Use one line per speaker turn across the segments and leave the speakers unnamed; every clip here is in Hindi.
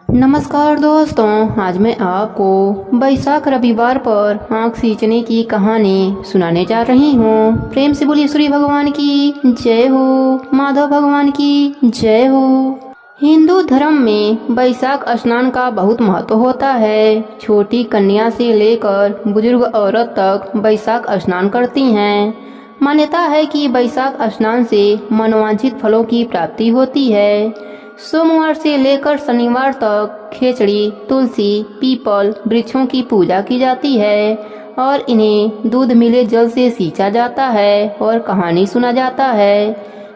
नमस्कार दोस्तों, आज मैं आपको बैसाख रविवार पर आँख सींचने की कहानी सुनाने जा रही हूँ। प्रेम से बोलिए सूर्य भगवान की जय हो, माधव भगवान की जय हो। हिंदू धर्म में बैसाख स्नान का बहुत महत्व होता है। छोटी कन्या से लेकर बुजुर्ग औरत तक बैसाख स्नान करती हैं। मान्यता है कि बैसाख स्नान से मनोवांछित फलों की प्राप्ति होती है। सोमवार से लेकर शनिवार तक खेचड़ी, तुलसी, पीपल वृक्षों की पूजा की जाती है और इन्हें दूध मिले जल से सींचा जाता है और कहानी सुना जाता है।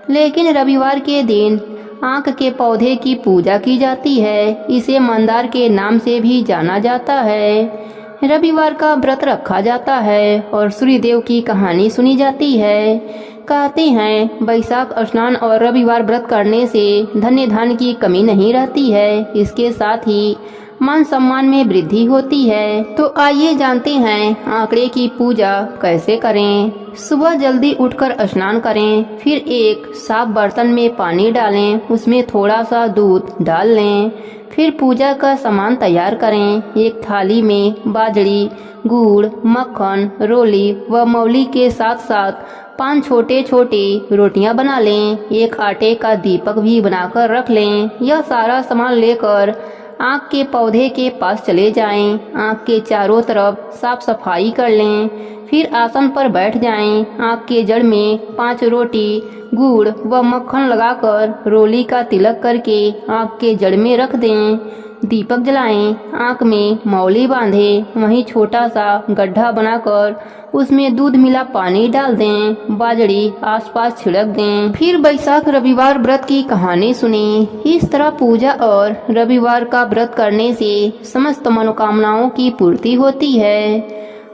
लेकिन रविवार के दिन आँख के पौधे की पूजा की जाती है। इसे मंदार के नाम से भी जाना जाता है। रविवार का व्रत रखा जाता है और सूर्यदेव की कहानी सुनी जाती है। कहते हैं बैसाख स्नान और रविवार व्रत करने से धन्य धन की कमी नहीं रहती है। इसके साथ ही मान सम्मान में वृद्धि होती है। तो आइए जानते हैं आंकड़े की पूजा कैसे करें। सुबह जल्दी उठकर स्नान करें, फिर एक साफ बर्तन में पानी डालें, उसमें थोड़ा सा दूध डाल लें। फिर पूजा का सामान तैयार करें। एक थाली में बाजरी, गुड़, मक्खन, रोली व मौली के साथ साथ 5 छोटे छोटे रोटियां बना लें। एक आटे का दीपक भी बनाकर रख लें। यह सारा सामान लेकर आँख के पौधे के पास चले जाएं। आँख के चारों तरफ साफ सफाई कर लें। फिर आसन पर बैठ जाएं। आँख के जड़ में 5 रोटी, गुड़ व मक्खन लगाकर रोली का तिलक करके आँख के जड़ में रख दें। दीपक जलाएं। आँख में मौली बांधें। वहीं छोटा सा गड्ढा बनाकर उसमें दूध मिला पानी डाल दें। बाजरी आसपास छिड़क दें। फिर बैसाख रविवार व्रत की कहानी सुनी। इस तरह पूजा और रविवार का व्रत करने से समस्त मनोकामनाओं की पूर्ति होती है।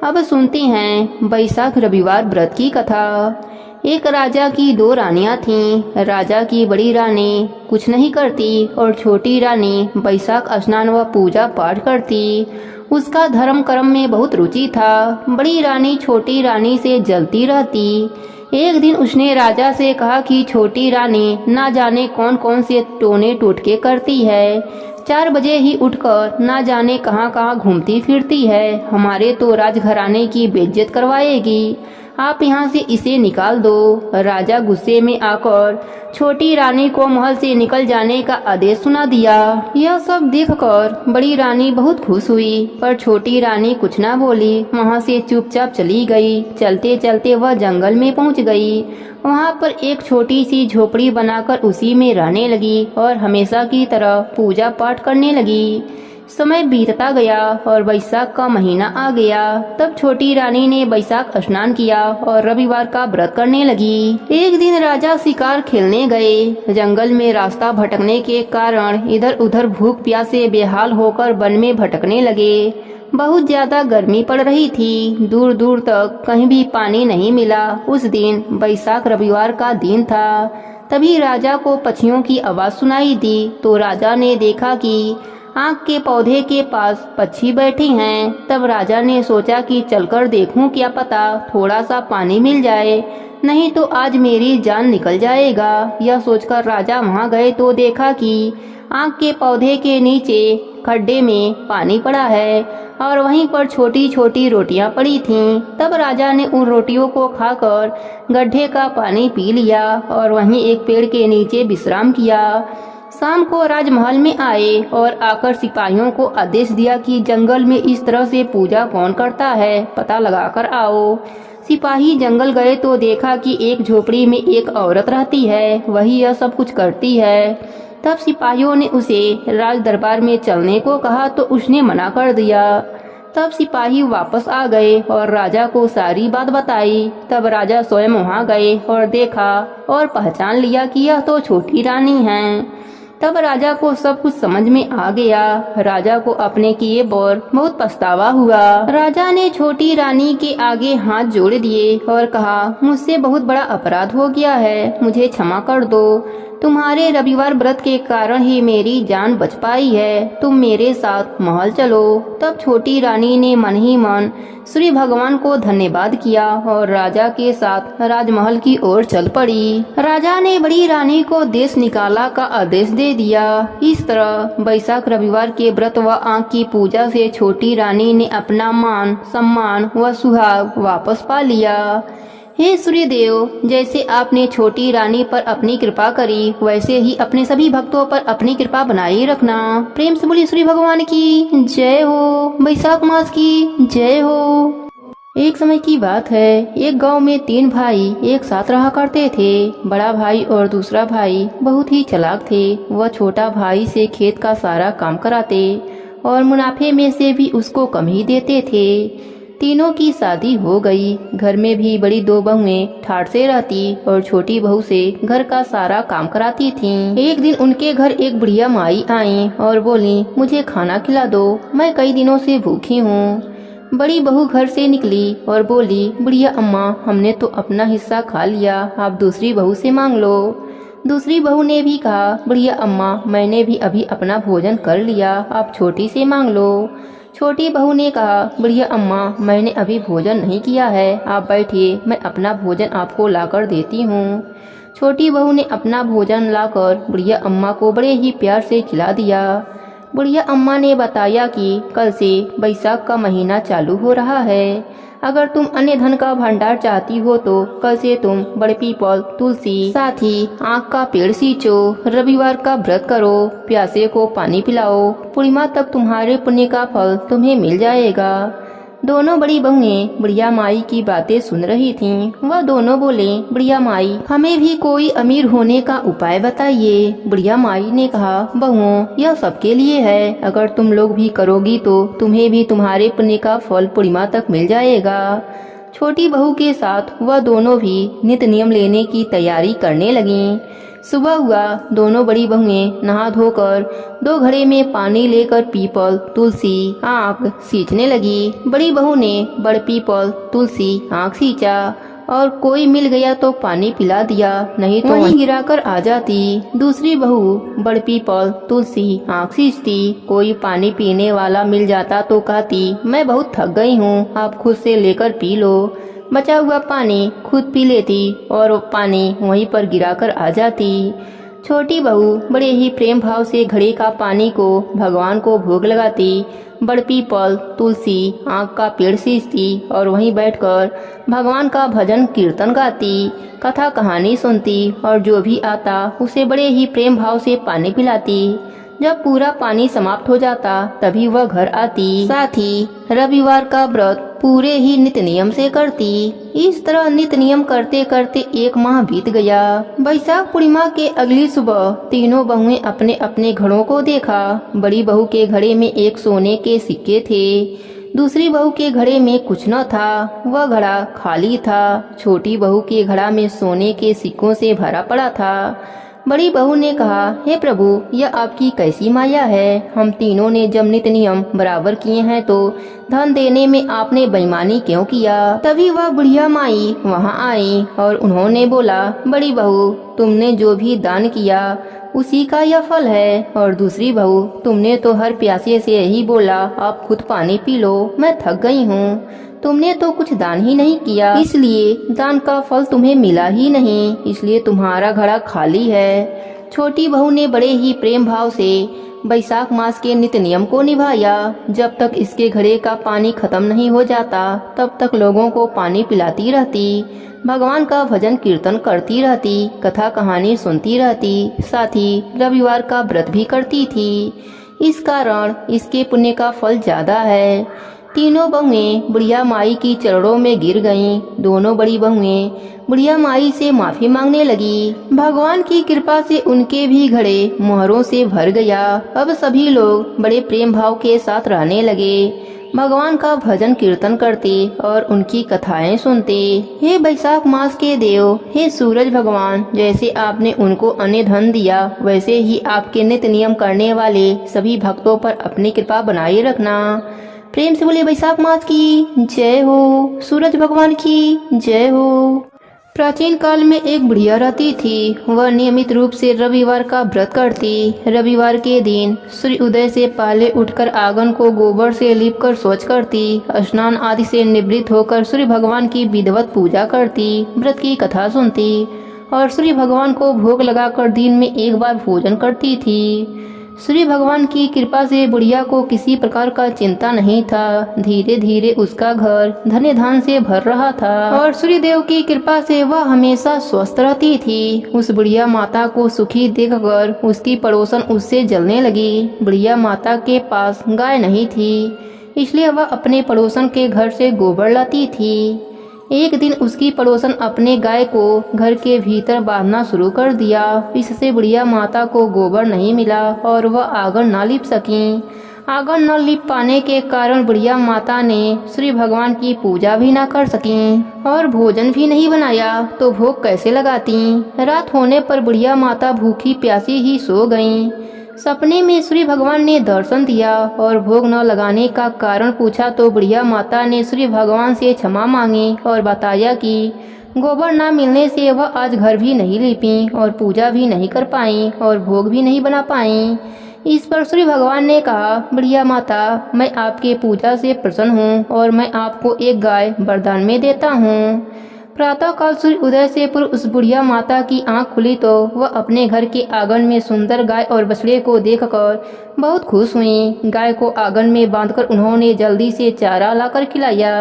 अब सुनते हैं बैसाख रविवार व्रत की कथा। एक राजा की 2 रानियां थीं। राजा की बड़ी रानी कुछ नहीं करती और छोटी रानी बैसाख स्नान व पूजा पाठ करती। उसका धर्म कर्म में बहुत रुचि था। बड़ी रानी छोटी रानी से जलती रहती। एक दिन उसने राजा से कहा कि छोटी रानी ना जाने कौन कौन से टोने टोटके करती है। 4 बजे ही उठकर ना जाने कहां कहां घूमती फिरती है। हमारे तो राजघराने की बेइज्जत करवाएगी। आप यहाँ से इसे निकाल दो। राजा गुस्से में आकर छोटी रानी को महल से निकल जाने का आदेश सुना दिया। यह सब देखकर बड़ी रानी बहुत खुश हुई, पर छोटी रानी कुछ ना बोली। वहाँ से चुपचाप चली गई। चलते चलते वह जंगल में पहुँच गई। वहाँ पर एक छोटी सी झोपड़ी बनाकर उसी में रहने लगी और हमेशा की तरह पूजा पाठ करने लगी। समय बीतता गया और बैसाख का महीना आ गया। तब छोटी रानी ने बैसाख स्नान किया और रविवार का व्रत करने लगी। एक दिन राजा शिकार खेलने गए। जंगल में रास्ता भटकने के कारण इधर उधर भूख प्यास से बेहाल होकर वन में भटकने लगे। बहुत ज्यादा गर्मी पड़ रही थी। दूर दूर तक कहीं भी पानी नहीं मिला। उस दिन बैसाख रविवार का दिन था। तभी राजा को पक्षियों की आवाज सुनाई दी। तो राजा ने देखा कि आँख के पौधे के पास पक्षी बैठे हैं। तब राजा ने सोचा कि चलकर देखूं, क्या पता थोड़ा सा पानी मिल जाए, नहीं तो आज मेरी जान निकल जाएगा। यह सोचकर राजा वहां गए तो देखा कि आँख के पौधे के नीचे खड्डे में पानी पड़ा है और वहीं पर छोटी छोटी रोटियां पड़ी थीं। तब राजा ने उन रोटियों को खाकर गड्ढे का पानी पी लिया और वहीं एक पेड़ के नीचे विश्राम किया। शाम को राजमहल में आए और आकर सिपाहियों को आदेश दिया कि जंगल में इस तरह से पूजा कौन करता है, पता लगाकर आओ। सिपाही जंगल गए तो देखा कि एक झोपड़ी में एक औरत रहती है, वही यह सब कुछ करती है। तब सिपाहियों ने उसे राज दरबार में चलने को कहा तो उसने मना कर दिया। तब सिपाही वापस आ गए और राजा को सारी बात बताई। तब राजा स्वयं वहां गए और देखा और पहचान लिया कि यह तो छोटी रानी है। तब राजा को सब कुछ समझ में आ गया। राजा को अपने किए पर बहुत पछतावा हुआ। राजा ने छोटी रानी के आगे हाथ जोड़ दिए और कहा, मुझसे बहुत बड़ा अपराध हो गया है, मुझे क्षमा कर दो। तुम्हारे रविवार व्रत के कारण ही मेरी जान बच पाई है, तुम मेरे साथ महल चलो। तब छोटी रानी ने मन ही मन सूर्य भगवान को धन्यवाद किया और राजा के साथ राजमहल की ओर चल पड़ी। राजा ने बड़ी रानी को देश निकाला का आदेश दे दिया। इस तरह बैसाख रविवार के व्रत व आँख की पूजा से छोटी रानी ने अपना मान सम्मान व सुहाग वापस पा लिया। हे सूर्यदेव, जैसे आपने छोटी रानी पर अपनी कृपा करी, वैसे ही अपने सभी भक्तों पर अपनी कृपा बनाए रखना। प्रेम से बोलिए सूर्य भगवान की जय हो, बैसाख मास की जय हो। एक समय की बात है, एक गांव में 3 भाई एक साथ रहा करते थे। बड़ा भाई और दूसरा भाई बहुत ही चालाक थे। वह छोटा भाई से खेत का सारा काम कराते और मुनाफे में से भी उसको कम ही देते थे। तीनों की शादी हो गई। घर में भी बड़ी 2 बहुएं ठाठ से रहती और छोटी बहू से घर का सारा काम कराती थीं। एक दिन उनके घर एक बुढ़िया माई आई और बोली, मुझे खाना खिला दो, मैं कई दिनों से भूखी हूँ। बड़ी बहू घर से निकली और बोली, बुढ़िया अम्मा, हमने तो अपना हिस्सा खा लिया, आप दूसरी बहू से मांग लो। दूसरी बहू ने भी कहा, बुढ़िया अम्मा, मैंने भी अभी अपना भोजन कर लिया, आप छोटी से मांग लो। छोटी बहू ने कहा, बुढ़िया अम्मा, मैंने अभी भोजन नहीं किया है, आप बैठिए, मैं अपना भोजन आपको लाकर देती हूँ। छोटी बहू ने अपना भोजन लाकर बुढ़िया अम्मा को बड़े ही प्यार से खिला दिया। बुढ़िया अम्मा ने बताया कि कल से बैसाख का महीना चालू हो रहा है। अगर तुम अन्य धन का भंडार चाहती हो तो कल से तुम बड़े पीपल, तुलसी, साथ ही आँख का पेड़ सींचो, रविवार का व्रत करो, प्यासे को पानी पिलाओ, पूर्णिमा तक तुम्हारे पुण्य का फल तुम्हें मिल जाएगा। दोनों बड़ी बहुएं बुढ़िया माई की बातें सुन रही थीं। वह दोनों बोले, बुढ़िया माई, हमें भी कोई अमीर होने का उपाय बताइए। बुढ़िया माई ने कहा, बहुओं, यह सबके लिए है, अगर तुम लोग भी करोगी तो तुम्हें भी तुम्हारे पुण्य का फल पूर्णिमा तक मिल जाएगा। छोटी बहू के साथ वह दोनों भी नित्य नियम लेने की तैयारी करने लगीं। सुबह हुआ, दोनों बड़ी बहुएं नहा धोकर 2 घड़े में पानी लेकर पीपल, तुलसी, आँख सींचने लगी। बड़ी बहू ने बड़ पीपल, तुलसी, आँख सींचा और कोई मिल गया तो पानी पिला दिया, नहीं तो वहीं गिराकर आ जाती। दूसरी बहू बड़ पीपल, तुलसी, आँख सींचती, कोई पानी पीने वाला मिल जाता तो कहती, मैं बहुत थक गई हूँ, आप खुद से लेकर पी लो। बचा हुआ पानी खुद पी लेती और पानी वहीं पर गिराकर आ जाती। छोटी बहू बड़े ही प्रेम भाव से घड़े का पानी को भगवान को भोग लगाती, बड़ पीपल, तुलसी, आँख का पेड़ सींचती और वहीं बैठकर भगवान का भजन कीर्तन गाती, कथा कहानी सुनती और जो भी आता उसे बड़े ही प्रेम भाव से पानी पिलाती। जब पूरा पानी समाप्त हो जाता तभी वह घर आती। साथ ही रविवार का व्रत पूरे ही नित्य नियम से करती। इस तरह नित्य नियम करते करते 1 माह बीत गया। बैसाख पूर्णिमा के अगली सुबह तीनों बहुएं अपने अपने घड़ों को देखा। बड़ी बहू के घड़े में 1 सोने के सिक्के थे। दूसरी बहू के घड़े में कुछ न था, वह घड़ा खाली था। छोटी बहू के घड़ा में सोने के सिक्कों से भरा पड़ा था। बड़ी बहू ने कहा, हे प्रभु, यह आपकी कैसी माया है? हम तीनों ने जब नित्य नियम बराबर किए हैं तो धन देने में आपने बेईमानी क्यों किया? तभी वह बुढ़िया माई वहां आई और उन्होंने बोला, बड़ी बहू, तुमने जो भी दान किया उसी का यह फल है। और दूसरी बहू, तुमने तो हर प्यासे से यही बोला, आप खुद पानी पी लो, मैं थक गई हूँ। तुमने तो कुछ दान ही नहीं किया, इसलिए दान का फल तुम्हें मिला ही नहीं, इसलिए तुम्हारा घड़ा खाली है। छोटी बहू ने बड़े ही प्रेम भाव से बैसाख मास के नित्य नियम को निभाया। जब तक इसके घड़े का पानी खत्म नहीं हो जाता तब तक लोगों को पानी पिलाती रहती, भगवान का भजन कीर्तन करती रहती, कथा कहानी सुनती रहती, साथ ही रविवार का व्रत भी करती थी। इस कारण इसके पुण्य का फल ज्यादा है। तीनों बहुएं बुढ़िया माई की चरणों में गिर गईं। दोनों बड़ी बहुएं बुढ़िया माई से माफी मांगने लगी। भगवान की कृपा से उनके भी घड़े मोहरों से भर गया। अब सभी लोग बड़े प्रेम भाव के साथ रहने लगे, भगवान का भजन कीर्तन करते और उनकी कथाएं सुनते। हे बैसाख मास के देव, हे सूरज भगवान, जैसे आपने उनको अन्य धन दिया वैसे ही आपके नित्य नियम करने वाले सभी भक्तों पर अपनी कृपा बनाए रखना। प्रेम से बोले बैसाख मास की जय हो, सूरज भगवान की जय हो। प्राचीन काल में एक बुढ़िया रहती थी। वह नियमित रूप से रविवार का व्रत करती। रविवार के दिन सूर्य उदय से पहले उठकर आंगन को गोबर से लीपकर स्वच्छ करती। स्नान आदि से निवृत्त होकर सूर्य भगवान की विधिवत पूजा करती, व्रत की कथा सुनती और सूर्य भगवान को भोग लगाकर दिन में एक बार भोजन करती थी। सूर्य भगवान की कृपा से बुढ़िया को किसी प्रकार का चिंता नहीं था। धीरे धीरे उसका घर धन्य धान से भर रहा था और सूर्य देव की कृपा से वह हमेशा स्वस्थ रहती थी। उस बुढ़िया माता को सुखी देखकर उसकी पड़ोसन उससे जलने लगी। बुढ़िया माता के पास गाय नहीं थी, इसलिए वह अपने पड़ोसन के घर से गोबर लाती थी। एक दिन उसकी पड़ोसन अपने गाय को घर के भीतर बांधना शुरू कर दिया। इससे बुढ़िया माता को गोबर नहीं मिला और वह आंगन न लीप सकी। आंगन न लीप पाने के कारण बुढ़िया माता ने सूर्य भगवान की पूजा भी न कर सकी और भोजन भी नहीं बनाया तो भोग कैसे लगाती। रात होने पर बुढ़िया माता भूखी प्यासी ही सो गईं। सपने में सूर्य भगवान ने दर्शन दिया और भोग न लगाने का कारण पूछा तो बुढ़िया माता ने सूर्य भगवान से क्षमा मांगी और बताया कि गोबर न मिलने से वह आज घर भी नहीं लीपी और पूजा भी नहीं कर पाई और भोग भी नहीं बना पाई। इस पर सूर्य भगवान ने कहा, बुढ़िया माता, मैं आपके पूजा से प्रसन्न हूँ और मैं आपको एक गाय वरदान में देता हूँ। प्रातःकाल सूर्य उदय से पूर्व उस बुढ़िया माता की आंख खुली तो वह अपने घर के आंगन में सुंदर गाय और बछड़े को देखकर बहुत खुश हुई। गाय को आंगन में बांधकर उन्होंने जल्दी से चारा लाकर खिलाया।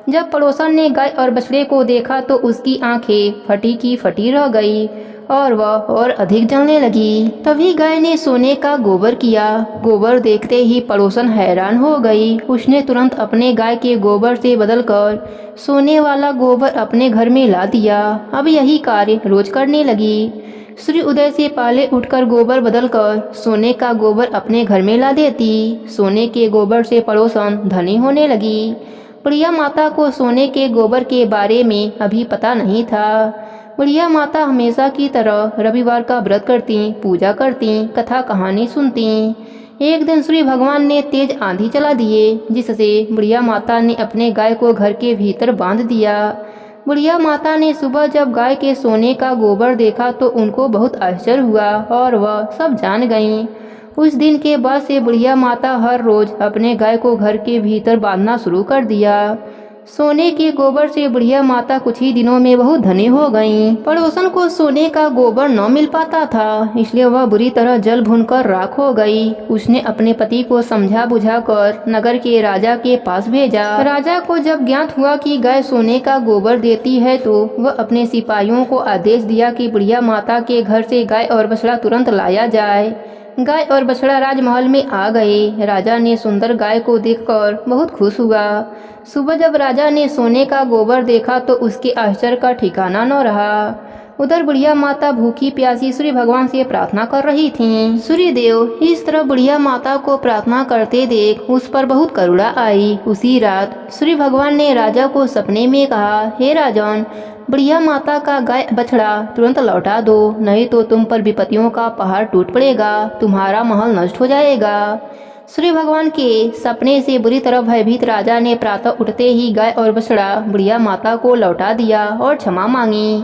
जब पड़ोसन ने गाय और बछड़े को देखा तो उसकी आंखें फटी की फटी रह गई और वह और अधिक जलने लगी। तभी गाय ने सोने का गोबर किया। गोबर देखते ही पड़ोसन हैरान हो गई। उसने तुरंत अपने गाय के गोबर से बदलकर सोने वाला गोबर अपने घर में ला दिया। अब यही कार्य रोज करने लगी। सूर्य उदय से पहले उठकर गोबर बदलकर सोने का गोबर अपने घर में ला देती। सोने के गोबर से पड़ोसन धनी होने लगी। बुढ़िया माता को सोने के गोबर के बारे में अभी पता नहीं था। बुढ़िया माता हमेशा की तरह रविवार का व्रत करती, पूजा करती, कथा कहानी सुनती। एक दिन सूर्य भगवान ने तेज आंधी चला दिए, जिससे बुढ़िया माता ने अपने गाय को घर के भीतर बांध दिया। बुढ़िया माता ने सुबह जब गाय के सोने का गोबर देखा तो उनको बहुत आश्चर्य हुआ और वह सब जान गईं। उस दिन के बाद से बुढ़िया माता हर रोज अपने गाय को घर के भीतर बांधना शुरू कर दिया। सोने के गोबर से बुढ़िया माता कुछ ही दिनों में बहुत धनी हो गईं। पड़ोसन को सोने का गोबर न मिल पाता था, इसलिए वह बुरी तरह जल भुनकर राख हो गई। उसने अपने पति को समझा बुझाकर नगर के राजा के पास भेजा। राजा को जब ज्ञात हुआ कि गाय सोने का गोबर देती है तो वह अपने सिपाहियों को आदेश दिया कि बुढ़िया माता के घर से गाय और बछड़ा तुरंत लाया जाए। गाय और बछड़ा राजमहल में आ गए। राजा ने सुंदर गाय को देखकर बहुत खुश हुआ। सुबह जब राजा ने सोने का गोबर देखा तो उसके आश्चर्य का ठिकाना न रहा। उधर बुढ़िया माता भूखी प्यासी सूर्य भगवान से प्रार्थना कर रही थीं। सूर्य देव इस तरह बुढ़िया माता को प्रार्थना करते देख उस पर बहुत करुणा आई। उसी रात सूर्य भगवान ने राजा को सपने में कहा, हे राजन, बुढ़िया माता का गाय बछड़ा तुरंत लौटा दो, नहीं तो तुम पर विपत्तियों का पहाड़ टूट पड़ेगा, तुम्हारा महल नष्ट हो जाएगा। सूर्य भगवान के सपने से बुरी तरह भयभीत राजा ने प्रातः उठते ही गाय और बछड़ा बुढ़िया माता को लौटा दिया और क्षमा मांगी।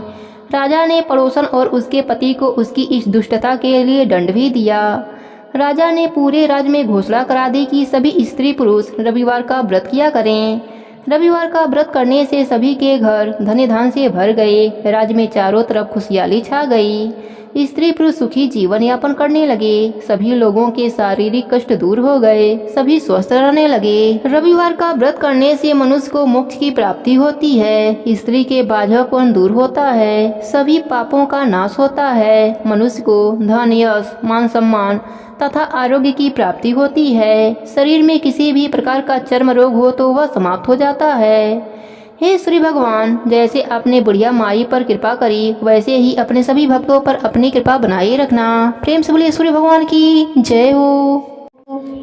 राजा ने पड़ोसन और उसके पति को उसकी इस दुष्टता के लिए दंड भी दिया। राजा ने पूरे राज्य में घोषणा करा दी कि सभी स्त्री पुरुष रविवार का व्रत किया करें। रविवार का व्रत करने से सभी के घर धन्य धान से भर गए। राज्य में चारों तरफ खुशहाली छा गई। स्त्री पुरुष सुखी जीवन यापन करने लगे। सभी लोगों के शारीरिक कष्ट दूर हो गए। सभी स्वस्थ रहने लगे। रविवार का व्रत करने से मनुष्य को मोक्ष की प्राप्ति होती है। स्त्री के बाझापन दूर होता है। सभी पापों का नाश होता है। मनुष्य को धन, यश, मान सम्मान तथा आरोग्य की प्राप्ति होती है। शरीर में किसी भी प्रकार का चर्म रोग हो तो वह समाप्त हो जाता है। हे श्री भगवान, जैसे आपने बुढ़िया माई पर कृपा करी वैसे ही अपने सभी भक्तों पर अपनी कृपा बनाए रखना। प्रेम से बोलिए सूर्य भगवान की जय हो।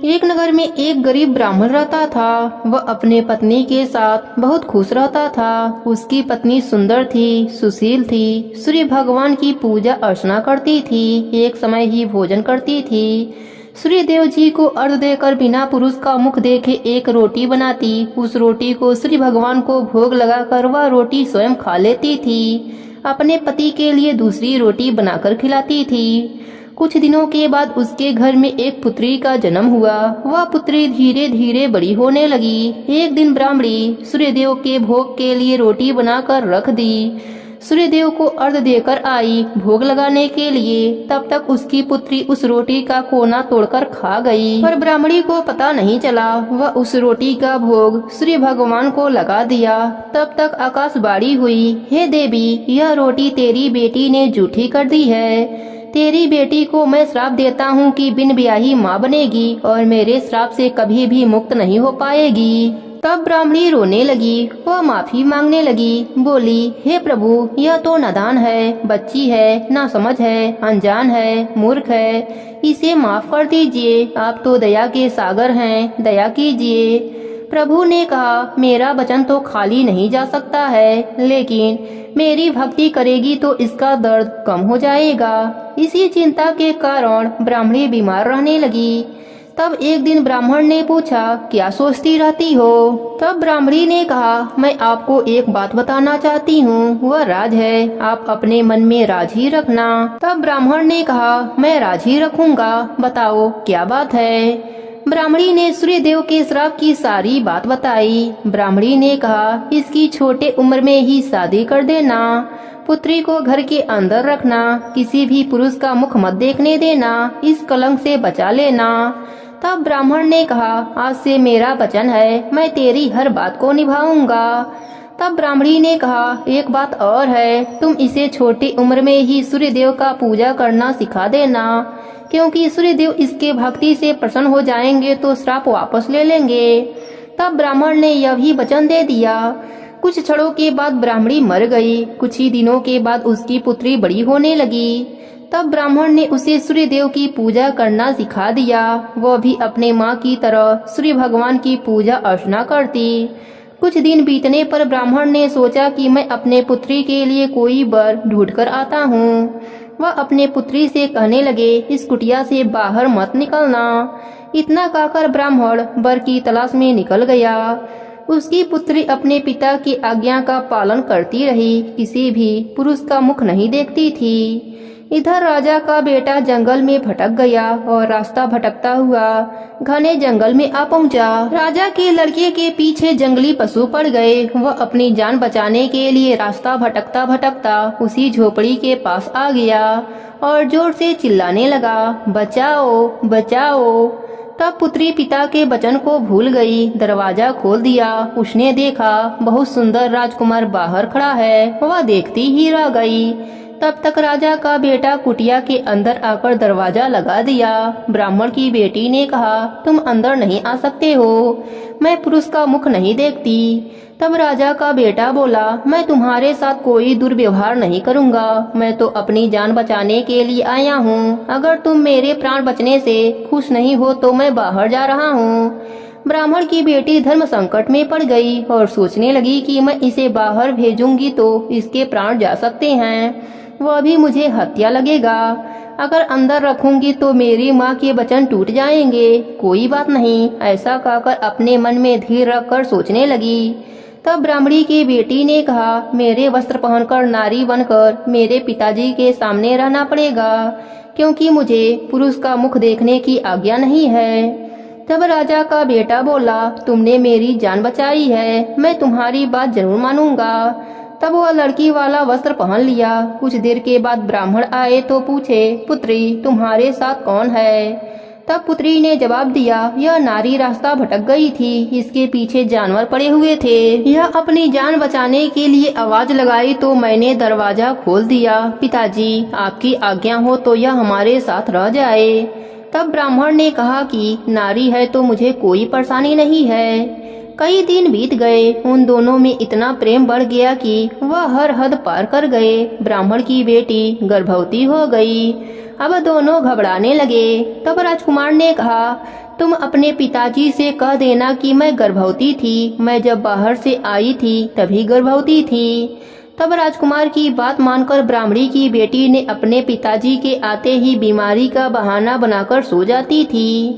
एक नगर में एक गरीब ब्राह्मण रहता था। वह अपने पत्नी के साथ बहुत खुश रहता था। उसकी पत्नी सुंदर थी, सुशील थी, सूर्य भगवान की पूजा अर्चना करती थी, एक समय ही भोजन करती थी। सूर्य देव जी को अर्घ देकर बिना पुरुष का मुख देखे एक रोटी बनाती। उस रोटी को सूर्य भगवान को भोग लगाकर वह रोटी स्वयं खा लेती थी। अपने पति के लिए दूसरी रोटी बनाकर खिलाती थी। कुछ दिनों के बाद उसके घर में एक पुत्री का जन्म हुआ। वह पुत्री धीरे धीरे बड़ी होने लगी। एक दिन ब्राह्मणी सूर्यदेव के भोग के लिए रोटी बनाकर रख दी। सूर्यदेव को अर्घ देकर आई भोग लगाने के लिए। तब तक उसकी पुत्री उस रोटी का कोना तोड़कर खा गई, पर ब्राह्मणी को पता नहीं चला। वह उस रोटी का भोग सूर्य भगवान को लगा दिया। तब तक आकाशवाणी हुई, हे देवी, यह रोटी तेरी बेटी ने जूठी कर दी है। तेरी बेटी को मैं श्राप देता हूँ कि बिन ब्याही माँ बनेगी और मेरे श्राप से कभी भी मुक्त नहीं हो पाएगी। तब ब्राह्मणी रोने लगी। वह माफी मांगने लगी। बोली, हे प्रभु, यह तो नादान है, बच्ची है, ना समझ है, अनजान है, मूर्ख है, इसे माफ कर दीजिए। आप तो दया के सागर हैं, दया कीजिए। प्रभु ने कहा, मेरा वचन तो खाली नहीं जा सकता है, लेकिन मेरी भक्ति करेगी तो इसका दर्द कम हो जाएगा। इसी चिंता के कारण ब्राह्मणी बीमार रहने लगी। तब एक दिन ब्राह्मण ने पूछा, क्या सोचती रहती हो? तब ब्राह्मणी ने कहा, मैं आपको एक बात बताना चाहती हूँ, वह राज है, आप अपने मन में राज ही रखना। तब ब्राह्मण ने कहा, मैं राज ही रखूंगा, बताओ क्या बात है? ब्राह्मणी ने सूर्यदेव के श्राप की सारी बात बताई। ब्राह्मणी ने कहा, इसकी छोटे उम्र में ही शादी कर देना, पुत्री को घर के अंदर रखना, किसी भी पुरुष का मुख मत देखने देना, इस कलंक से बचा लेना। तब ब्राह्मण ने कहा, आज से मेरा वचन है, मैं तेरी हर बात को निभाऊंगा। तब ब्राह्मणी ने कहा, एक बात और है, तुम इसे छोटी उम्र में ही सूर्यदेव का पूजा करना सिखा देना, क्योंकि सूर्यदेव इसके भक्ति से प्रसन्न हो जाएंगे तो श्राप वापस ले लेंगे। तब ब्राह्मण ने यह भी वचन दे दिया। कुछ क्षणों के बाद ब्राह्मणी मर गई। कुछ ही दिनों के बाद उसकी पुत्री बड़ी होने लगी। तब ब्राह्मण ने उसे सूर्यदेव की पूजा करना सिखा दिया। वह भी अपने माँ की तरह सूर्य भगवान की पूजा अर्चना करती। कुछ दिन बीतने पर ब्राह्मण ने सोचा कि मैं अपने पुत्री के लिए कोई वर ढूंढ कर आता हूँ। वह अपने पुत्री से कहने लगे, इस कुटिया से बाहर मत निकलना। इतना कहकर ब्राह्मण वर की तलाश में निकल गया। उसकी पुत्री अपने पिता की आज्ञा का पालन करती रही, किसी भी पुरुष का मुख नहीं देखती थी। इधर राजा का बेटा जंगल में भटक गया और रास्ता भटकता हुआ घने जंगल में आ पहुंचा। राजा के लड़के के पीछे जंगली पशु पड़ गए। वह अपनी जान बचाने के लिए रास्ता भटकता भटकता उसी झोपड़ी के पास आ गया और जोर से चिल्लाने लगा, बचाओ बचाओ। तब पुत्री पिता के वचन को भूल गई। दरवाजा खोल दिया। उसने देखा बहुत सुंदर राजकुमार बाहर खड़ा है। वह देखती ही रह गई। तब तक राजा का बेटा कुटिया के अंदर आकर दरवाजा लगा दिया। ब्राह्मण की बेटी ने कहा, तुम अंदर नहीं आ सकते हो, मैं पुरुष का मुख नहीं देखती। तब राजा का बेटा बोला, मैं तुम्हारे साथ कोई दुर्व्यवहार नहीं करूंगा, मैं तो अपनी जान बचाने के लिए आया हूँ। अगर तुम मेरे प्राण बचने से खुश नहीं हो तो मैं बाहर जा रहा हूँ। ब्राह्मण की बेटी धर्म संकट में पड़ गई और सोचने लगी कि मैं इसे बाहर भेजूंगी तो इसके प्राण जा सकते हैं, वह भी मुझे हत्या लगेगा। अगर अंदर रखूंगी तो मेरी माँ के वचन टूट जाएंगे। कोई बात नहीं, ऐसा कहकर अपने मन में धीर रखकर सोचने लगी। तब ब्राह्मणी की बेटी ने कहा, मेरे वस्त्र पहनकर नारी बनकर मेरे पिताजी के सामने रहना पड़ेगा, क्योंकि मुझे पुरुष का मुख देखने की आज्ञा नहीं है। तब राजा का बेटा बोला, तुमने मेरी जान बचाई है, मैं तुम्हारी बात जरूर मानूंगा। तब वह लड़की वाला वस्त्र पहन लिया। कुछ देर के बाद ब्राह्मण आए तो पूछे, पुत्री तुम्हारे साथ कौन है? तब पुत्री ने जवाब दिया, यह नारी रास्ता भटक गई थी, इसके पीछे जानवर पड़े हुए थे। यह अपनी जान बचाने के लिए आवाज लगाई तो मैंने दरवाजा खोल दिया। पिताजी आपकी आज्ञा हो तो यह हमारे साथ रह जाए। तब ब्राह्मण ने कहा कि नारी है तो मुझे कोई परेशानी नहीं है। कई दिन बीत गए। उन दोनों में इतना प्रेम बढ़ गया कि वह हर हद पार कर गए। ब्राह्मण की बेटी गर्भवती हो गई। अब दोनों घबराने लगे। तब राजकुमार ने कहा, तुम अपने पिताजी से कह देना कि मैं गर्भवती थी, मैं जब बाहर से आई थी तभी गर्भवती थी। तब राजकुमार की बात मानकर ब्राह्मणी की बेटी ने अपने पिताजी के आते ही बीमारी का बहाना बनाकर सो जाती थी।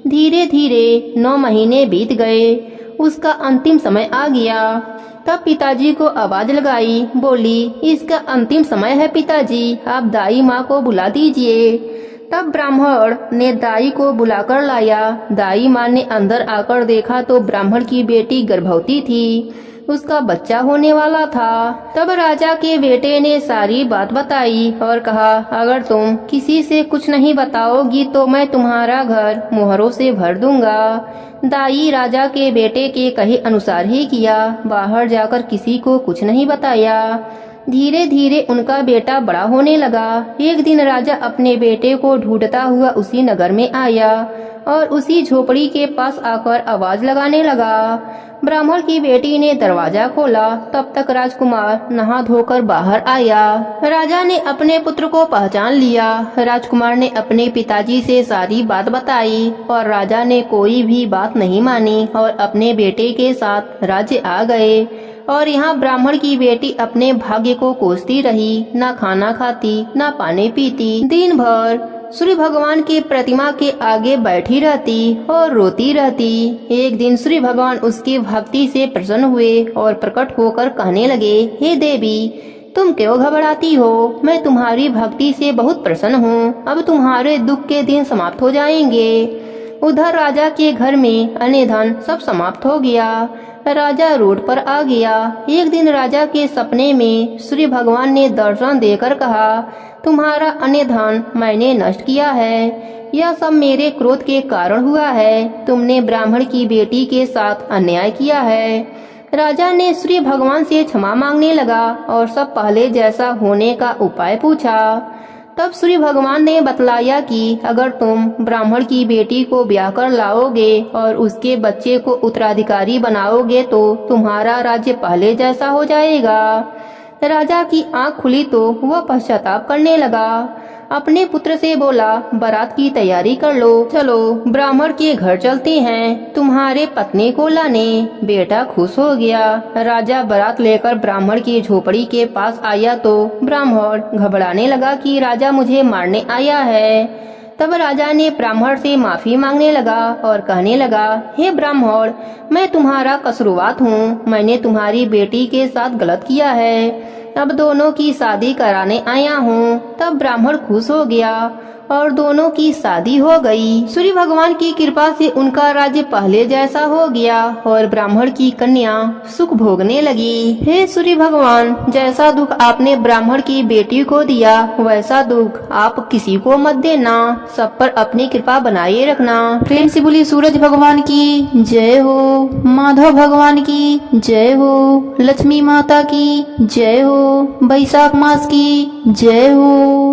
धीरे धीरे 9 महीने बीत गए। उसका अंतिम समय आ गया। तब पिताजी को आवाज लगाई, बोली, इसका अंतिम समय है पिताजी, आप दाई माँ को बुला दीजिए। तब ब्राह्मण ने दाई को बुलाकर लाया। दाई माँ ने अंदर आकर देखा तो ब्राह्मण की बेटी गर्भवती थी, उसका बच्चा होने वाला था। तब राजा के बेटे ने सारी बात बताई और कहा, अगर तुम किसी से कुछ नहीं बताओगी तो मैं तुम्हारा घर मोहरों से भर दूंगा। दाई राजा के बेटे के कहे अनुसार ही किया, बाहर जाकर किसी को कुछ नहीं बताया। धीरे धीरे उनका बेटा बड़ा होने लगा। एक दिन राजा अपने बेटे को ढूंढता हुआ उसी नगर में आया और उसी झोपड़ी के पास आकर आवाज लगाने लगा। ब्राह्मण की बेटी ने दरवाजा खोला। तब तक राजकुमार नहा धोकर बाहर आया। राजा ने अपने पुत्र को पहचान लिया। राजकुमार ने अपने पिताजी से सारी बात बताई और राजा ने कोई भी बात नहीं मानी और अपने बेटे के साथ राज्य आ गए। और यहाँ ब्राह्मण की बेटी अपने भाग्य को कोसती रही, ना खाना खाती ना पानी पीती, दिन भर सूर्य भगवान की प्रतिमा के आगे बैठी रहती और रोती रहती। एक दिन सूर्य भगवान उसकी भक्ति से प्रसन्न हुए और प्रकट होकर कहने लगे, हे देवी, तुम क्यों घबराती हो? मैं तुम्हारी भक्ति से बहुत प्रसन्न हूँ। अब तुम्हारे दुख के दिन समाप्त हो जाएंगे। उधर राजा के घर में अन्य धन सब समाप्त हो गया। राजा रोड पर आ गया। एक दिन राजा के सपने में सूर्य भगवान ने दर्शन देकर कहा, तुम्हारा अन्य धन मैंने नष्ट किया है। यह सब मेरे क्रोध के कारण हुआ है। तुमने ब्राह्मण की बेटी के साथ अन्याय किया है। राजा ने सूर्य भगवान से क्षमा मांगने लगा और सब पहले जैसा होने का उपाय पूछा। तब सूर्य भगवान ने बतलाया कि अगर तुम ब्राह्मण की बेटी को ब्याह कर लाओगे और उसके बच्चे को उत्तराधिकारी बनाओगे तो तुम्हारा राज्य पहले जैसा हो जाएगा। राजा की आंख खुली तो वह पश्चाताप करने लगा। अपने पुत्र से बोला, बारात की तैयारी कर लो, चलो ब्राह्मण के घर चलते हैं तुम्हारे पत्नी को लाने। बेटा खुश हो गया। राजा बारात लेकर ब्राह्मण की झोपड़ी के पास आया तो ब्राह्मण घबराने लगा कि राजा मुझे मारने आया है। तब राजा ने ब्राह्मण से माफी मांगने लगा और कहने लगा, हे ब्राह्मण, मैं तुम्हारा कसूरवार हूँ। मैंने तुम्हारी बेटी के साथ गलत किया है। अब दोनों की शादी कराने आया हूँ। तब ब्राह्मण खुश हो गया और दोनों की शादी हो गई। सूर्य भगवान की कृपा से उनका राज्य पहले जैसा हो गया और ब्राह्मण की कन्या सुख भोगने लगी। हे सूर्य भगवान, जैसा दुख आपने ब्राह्मण की बेटी को दिया वैसा दुख आप किसी को मत देना। सब पर अपनी कृपा बनाए रखना। प्रेम से बोली सूरज भगवान की जय हो, माधव भगवान की जय हो, लक्ष्मी माता की जय हो, बैसाख मास की जय हो।